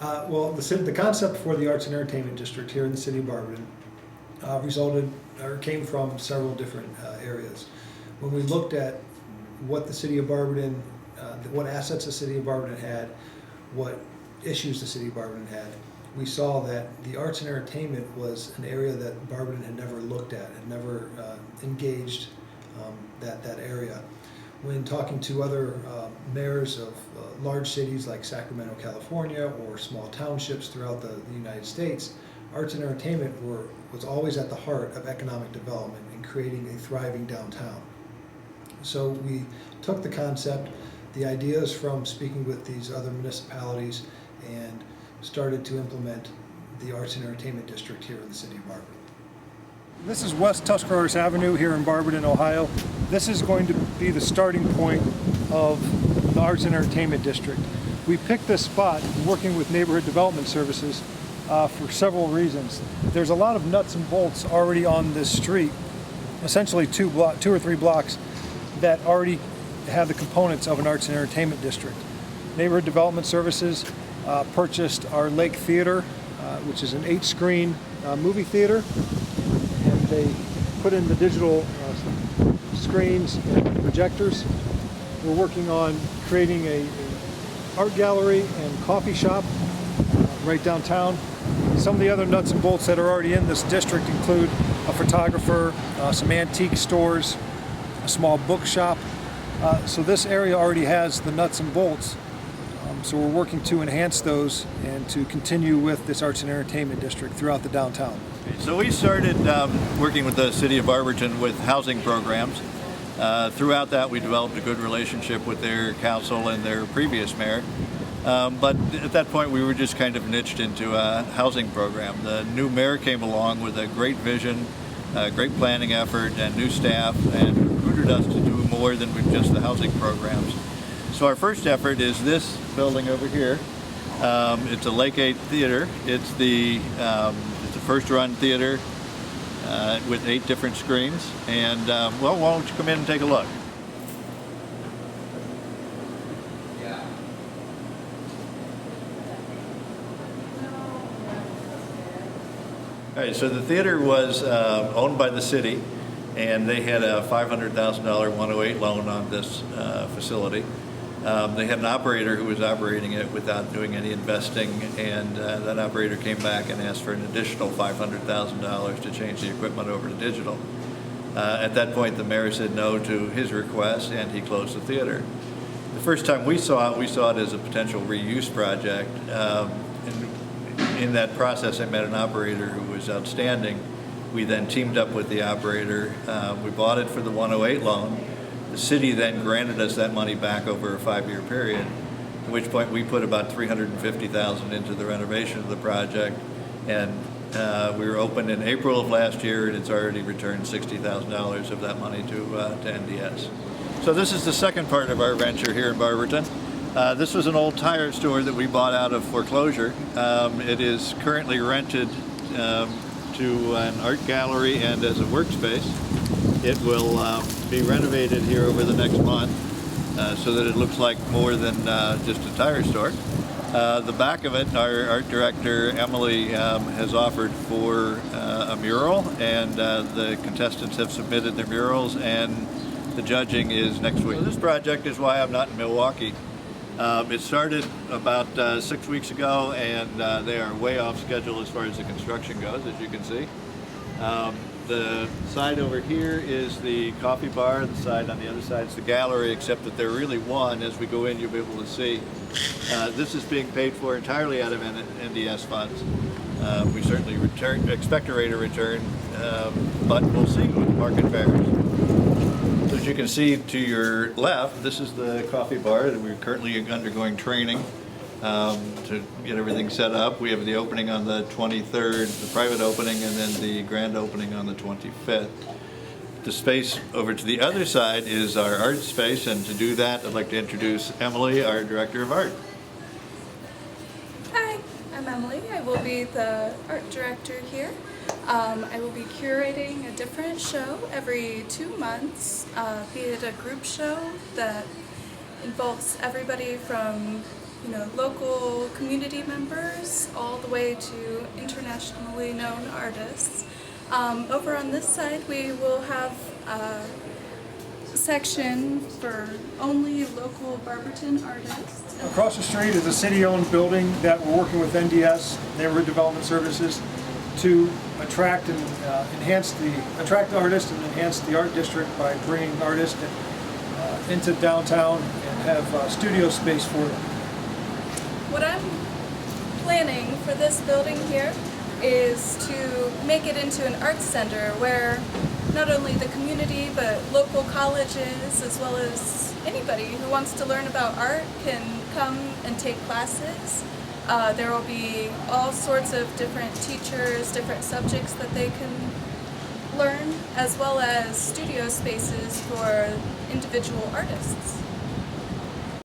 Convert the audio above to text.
Well, the concept for the Arts and Entertainment District here in the city of Barberton came from several different areas. When we looked at what the city of Barberton, what assets the city of Barberton had, what issues the city of Barberton had, we saw that the arts and entertainment was an area that Barberton had never looked at, had never engaged that area. When talking to other mayors of large cities like Sacramento, California, or small townships throughout the United States, arts and entertainment was always at the heart of economic development and creating a thriving downtown. So we took the concept, the ideas from speaking with these other municipalities, and started to implement the Arts and Entertainment District here in the city of Barberton. This is West Tuscarawas Avenue here in Barberton, Ohio. This is going to be the starting point of the Arts and Entertainment District. We picked this spot working with Neighborhood Development Services for several reasons. There's a lot of nuts and bolts already on this street, essentially two or three blocks, that already have the components of an Arts and Entertainment District. Neighborhood Development Services purchased our Lake Theater, which is an 8-screen movie theater, and they put in the digital screens and projectors. We're working on creating a art gallery and coffee shop right downtown. Some of the other nuts and bolts that are already in this district include a photographer, some antique stores, a small bookshop. So this area already has the nuts and bolts. So we're working to enhance those and to continue with this Arts and Entertainment District throughout the downtown. So we started working with the City of Barberton with housing programs. Throughout that, we developed a good relationship with their council and their previous mayor. But at that point, we were just kind of niched into a housing program. The new mayor came along with a great vision, a great planning effort, and new staff, and recruited us to do more than with just the housing programs. So our first effort is this building over here. It's a Lake 8 theater. It's the first-run theater with 8 different screens. And well, why don't you come in and take a look? All right, so the theater was owned by the city, and they had a $500,000 108 loan on this facility. They had an operator who was operating it without doing any investing, and that operator came back and asked for an additional $500,000 to change the equipment over to digital. At that point, the mayor said no to his request, and he closed the theater. The first time we saw it as a potential reuse project. In that process, I met an operator who was outstanding. We then teamed up with the operator. We bought it for the 108 loan. The city then granted us that money back over a 5-year period, at which point we put about $350,000 into the renovation of the project, and we were opened in April of last year, and it's already returned $60,000 of that money to NDS. So this is the second part of our venture here in Barberton. This was an old tire store that we bought out of foreclosure. It is currently rented to an art gallery and as a workspace. It will be renovated here over the next month so that it looks like more than just a tire store. The back of it, our art director, Emily, has offered for a mural, and the contestants have submitted their murals, and the judging is next week. So this project is why I'm not in Milwaukee. It started about 6 weeks ago, and they are way off schedule as far as the construction goes, as you can see. The side over here is the coffee bar. The side on the other side is the gallery, except that they're really one. As we go in, you'll be able to see. This is being paid for entirely out of NDS funds. We certainly expect a rate of return, but we'll see with market bears. So as you can see to your left, this is the coffee bar that we're currently undergoing training to get everything set up. We have the opening on the 23rd, the private opening, and then the grand opening on the 25th. The space over to the other side is our art space, and to do that, I'd like to introduce Emily, our Director of Art. Hi, I'm Emily. I will be the art director here. I will be curating a different show every 2 months, be it a group show that involves everybody from local community members all the way to internationally known artists. Over on this side, we will have a section for only local Barberton artists. Across the street is a city-owned building that we're working with NDS, Neighborhood Development Services, to attract and attract artists and enhance the art district by bringing artists into downtown and have studio space for them. What I'm planning for this building here is to make it into an arts center where not only the community but local colleges as well as anybody who wants to learn about art can come and take classes. There will be all sorts of different teachers, different subjects that they can learn, as well as studio spaces for individual artists.